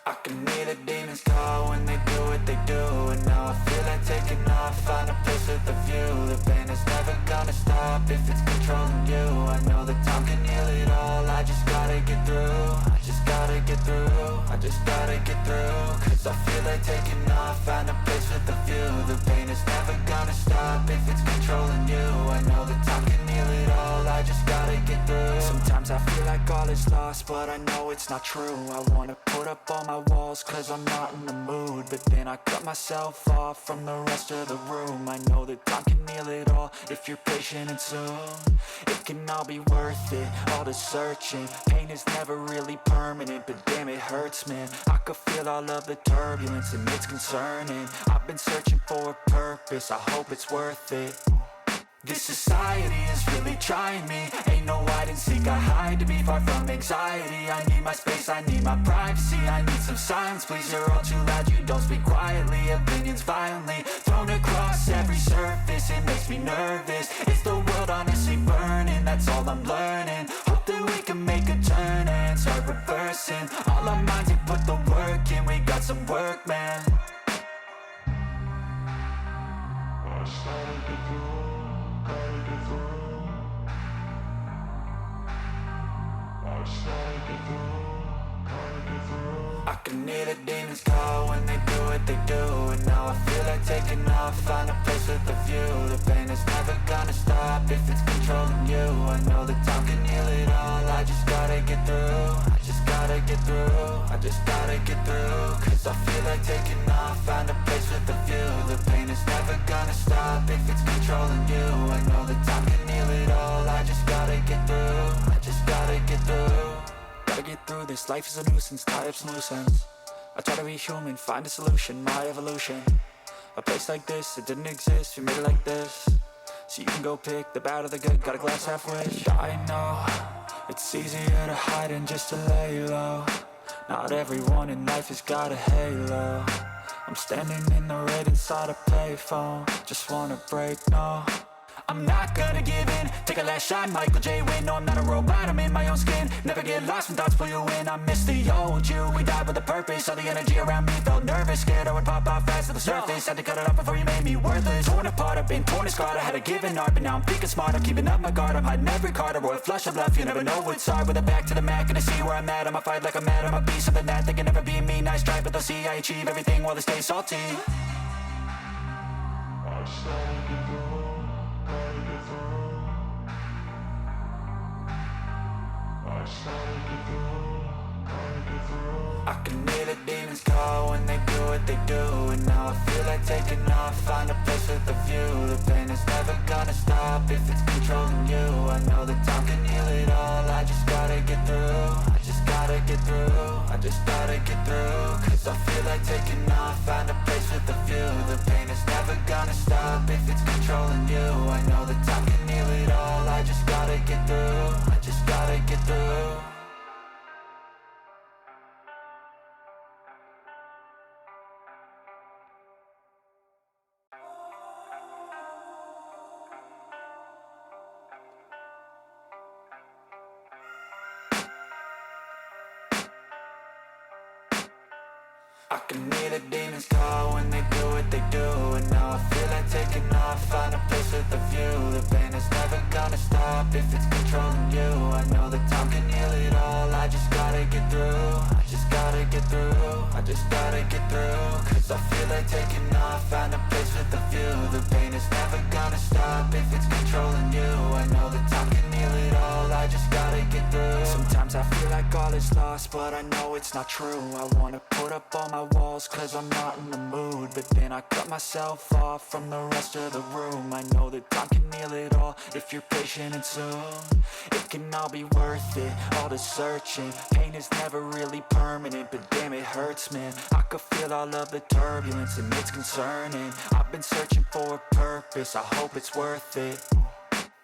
I can hear the demons call when they do what they do. And now I feel like taking off, find a place with a view. The pain is never gonna stop if it's controlling you. I know that time can heal it all, I just gotta get through. I just gotta get through, I just gotta get through. Cause I feel like taking off, find a place with a view. The pain is never gonna stop if it's controlling you. I know that time can heal it all, I just gotta get through. Sometimes I feel like all is lost, but I know it's not true. I wanna put up all my walls cause I'm not in the mood, but then I cut myself off from the rest of the room. I know that time can heal it all if you're patient and soon it can all be worth it, all the searching. Pain is never really permanent, but damn it hurts, man. I could feel all of the turbulence and it's concerning. I've been searching for a purpose, I hope it's worth it. This society is really trying me. Ain't no hide and seek, I hide to be far from anxiety. I need my space, I need my privacy. I need some silence, please, you're all too loud. You don't speak quietly, opinions violently thrown across every surface. It makes me nervous, is the world honestly burning? That's all I'm learning. Hope that we can make a turn and start reversing. All our minds and put the work in, we got some work, man. I can hear the demons call when they do what they do. And now I feel like taking off, find a place with a view. The pain is never gonna stop if it's controlling you. I know that time can heal it all, I just gotta get through. I just gotta get through, I just gotta get through. Cause I feel like taking off, find a place with a view. The pain is never gonna stop if it's controlling you. I know that time can heal it all, I just gotta get through. I just gotta get through. Gotta get through this, life is a nuisance, tie up some loose ends. I try to be human, find a solution, my evolution. A place like this, it didn't exist, we made it like this. So you can go pick the bad or the good, got a glass half wish. I know, it's easier to hide than just to lay low. Not everyone in life has got a halo. I'm standing in the red inside a payphone, just wanna break, no. I'm not gonna give in, take a last shot, Michael J. Win. No, I'm not a robot, I'm in my own skin. Never get lost when thoughts pull you in. I miss the old you, we died with a purpose. All the energy around me felt nervous, scared I would pop off fast to the surface. Had to cut it off before you made me worthless. Torn apart, I've been torn and scarred. I had a given art, but now I'm thinking smart. I'm keeping up my guard, I'm hiding every card. A royal flush of left, you never know what's hard. With a back to the mat, gonna see where I'm at. I'ma fight like I'm mad, I'ma be something that they can never be me. Nice try, but they'll see I achieve everything while they stay salty. I can hear the demons call when they do what they do. And now I feel like taking off, find a place with a view. The pain is never gonna stop if it's controlling you. I know that time can heal it all, I just gotta get through. I just gotta get through, I just gotta get through. Cause I feel like taking off, find a place with a view. The pain is never gonna stop if it's controlling you. I know that time can heal it all, I just gotta get through. I just gotta get through. I can hear the demons call when they do what they do. And now I feel like taking off, find a place with a view. The pain is never gonna stop if it's controlling you. I know that time can heal it all, I just gotta get through. I just gotta get through, I just gotta get through. Cause I feel like taking off, find a place with a view. The pain is never gonna stop if it's controlling you. I know that time can heal it all, I just gotta get through. Sometimes I feel like all is lost, but I know it's not true. I wanna put up all my walls cause I'm not in the mood, but then I cut myself off from the rest of the room. I know that time can heal it all if you're patient and soon it can all be worth it, all the searching. Pain is never really permanent, but damn it hurts, man. I could feel all of the turbulence and it's concerning. I've been searching for a purpose, I hope it's worth it.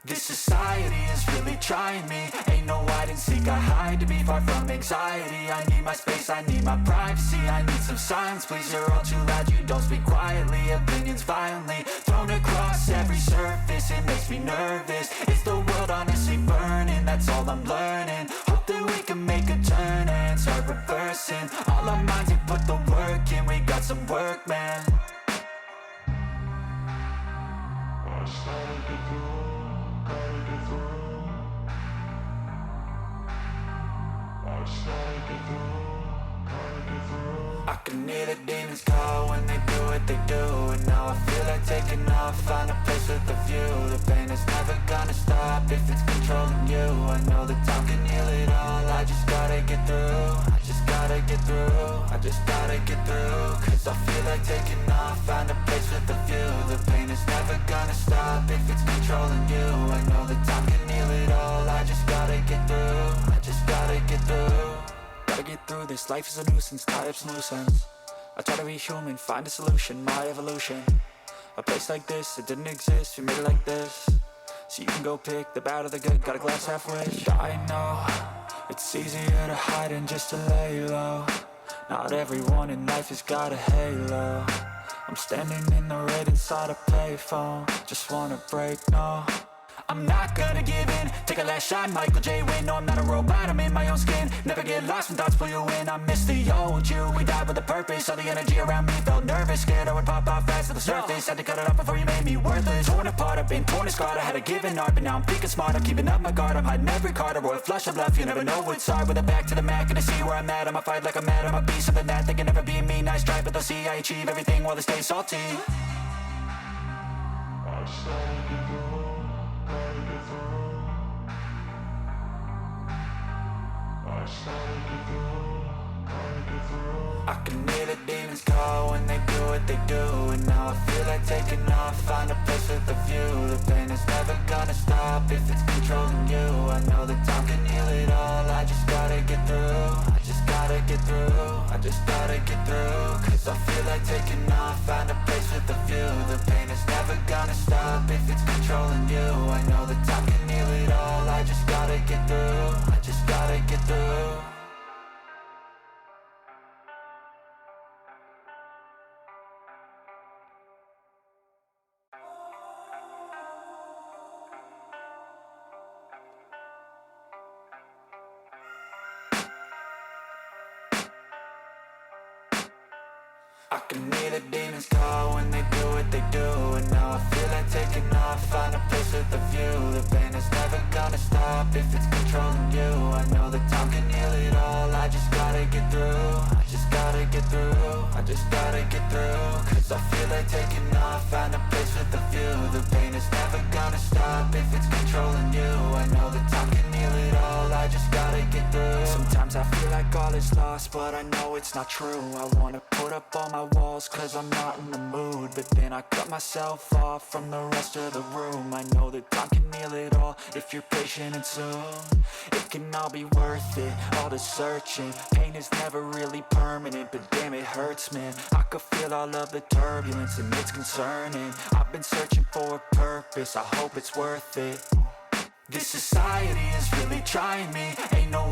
This society is really trying me. Ain't no hide and seek, I hide to be far from anxiety. I need my space, I need my privacy. I need some silence, please, you're all too loud. You don't speak quietly, opinions violently thrown across every surface. It makes me nervous, is the world honestly burning? That's all I'm learning. Hope that we can make a turn and start reversing. All our minds put some work, man. I just gotta get through, gotta get through. I just gotta get through, gotta get through. I can hear the demons call when they do what they do. And now I feel like taking off, find a place with a view. The pain is never gonna stop if it's controlling you. I know that time can heal it all, I just gotta get through. I just gotta get through, I just gotta get through. Cause I feel like taking off, find a place with a view. The pain is never gonna stop if it's controlling you. I know that time can heal it all, I just gotta get through. I just gotta get through. Gotta get through this, life is a nuisance, tie up some loose ends. I try to be human, find a solution, my evolution. A place like this, it didn't exist, we made it like this. So you can go pick the bad or the good, got a glass halfway. I know, it's easier to hide than just to lay low. Not everyone in life has got a halo. I'm standing in the red inside a payphone. Just wanna break, no, I'm not gonna give in. Take a last shot, Michael J. Win. No, I'm not a robot, I'm in my own skin. Never get lost when thoughts pull you in. I miss the old you, we died with a purpose. All the energy around me felt nervous, scared I would pop out fast to the surface. Had to cut it off before you made me worthless. Torn apart, I've been torn and scarred. I had a given art, but now I'm thinking smart. I'm keeping up my guard, I'm hiding every card. A royal flush of bluff, you never know what's hard. With a back to the mat, gonna see where I'm at. I'ma fight like I'm mad, I'ma be something that they can never be me. Nice try, but they'll see I achieve everything while they stay salty. I just gotta get through, gotta get through. I just gotta get through, gotta get through. I can hear the demons call when they do what they do. And now I feel like taking off, find a place with a view. The pain is never gonna stop if it's controlling you. I know that time can heal it all, I just gotta get through. I just gotta get through, I just gotta get through. Cause I feel like taking off, find a place with a view. The pain is never gonna stop if it's controlling you. I know that time can heal it all, I just gotta get through. I just gotta get through. I can hear the demons call when they do what they do. And now I feel like taking off, find a place with a view. The pain is never gonna stop if it's controlling you. I know that time can heal it all, I just gotta get through. I just gotta get through, I just gotta get through. Cause I feel like taking off, find a place with a view. The pain is never gonna stop if it's controlling you. I know that time can heal it all, I just gotta get through. Sometimes I feel like all is lost, but I know it's not true. I wanna put up all my walls cause I'm not in the mood. But then I cut myself off from the rest of the room. I know that time can heal it all if you're patient and soon. It can all be worth it, all the searching. Pain is never really permanent, but damn it hurts, man. I could feel all of the turbulence and it's concerning. I've been searching for a purpose, I hope it's worth it. This society is really trying me, ain't no